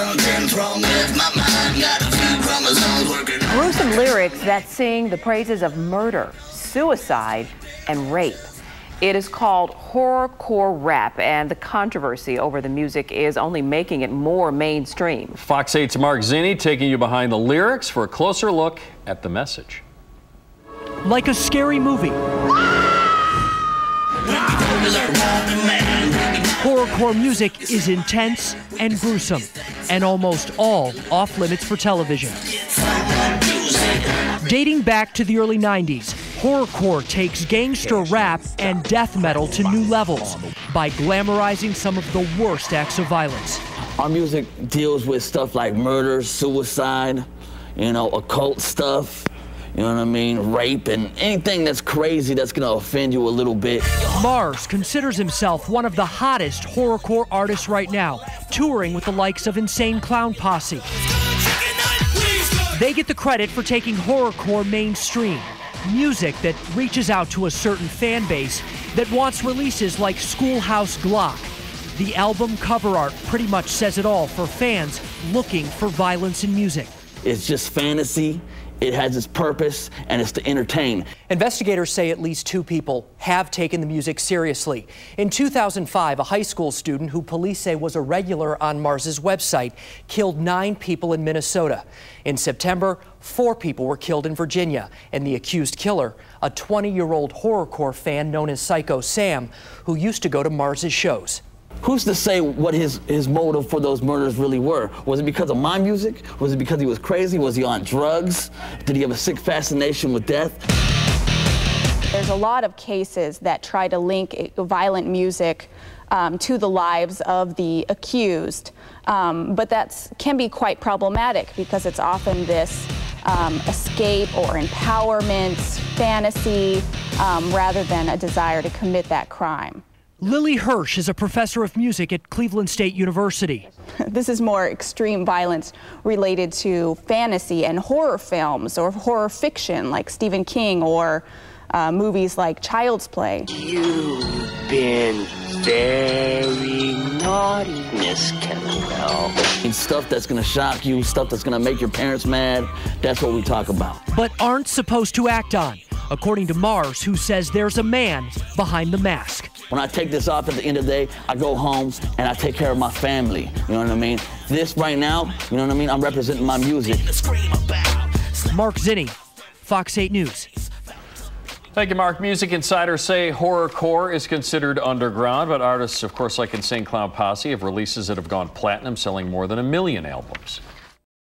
something's wrong with my mind. Got a few chromosomes working. Gruesome lyrics that sing the praises of murder, suicide, and rape. It is called horrorcore rap, and the controversy over the music is only making it more mainstream. Fox 8's Mark Zinni taking you behind the lyrics for a closer look at the message. Like a scary movie, horrorcore music is intense and gruesome, and almost all off limits for television. Dating back to the early 90s, horrorcore takes gangster rap and death metal to new levels by glamorizing some of the worst acts of violence. Our music deals with stuff like murder, suicide, occult stuff. You know what I mean? Rape and anything that's crazy that's gonna offend you a little bit. Mars considers himself one of the hottest horrorcore artists right now, touring with the likes of Insane Clown Posse. They get the credit for taking horrorcore mainstream, music that reaches out to a certain fan base that wants releases like Schoolhouse Glock. The album cover art pretty much says it all for fans looking for violence in music. It's just fantasy. It has its purpose, and it's to entertain. Investigators say at least 2 people have taken the music seriously. In 2005, a high school student who police say was a regular on Mars's website killed 9 people in Minnesota. In September, 4 people were killed in Virginia, and the accused killer, a 20-year-old horrorcore fan known as Psycho Sam, who used to go to Mars's shows. Who's to say what his motive for those murders really were? Was it because of my music? Was it because he was crazy? Was he on drugs? Did he have a sick fascination with death? There's a lot of cases that try to link violent music to the lives of the accused, but that can be quite problematic because it's often this escape or empowerment fantasy rather than a desire to commit that crime. Lily Hirsch is a professor of music at Cleveland State University. This is more extreme violence related to fantasy and horror films or horror fiction like Stephen King or movies like Child's Play. You've been very naughty, Miss Kettlebell. It's stuff that's gonna shock you, stuff that's gonna make your parents mad. That's what we talk about. But aren't supposed to act on, according to Mars, who says there's a man behind the mask. When I take this off at the end of the day, I go home and I take care of my family. You know what I mean? This right now, you know what I mean? I'm representing my music. Mark Zinni, Fox 8 News. Thank you, Mark. Music insiders say horrorcore is considered underground, but artists, of course, like Insane Clown Posse, have releases that have gone platinum, selling more than 1 million albums.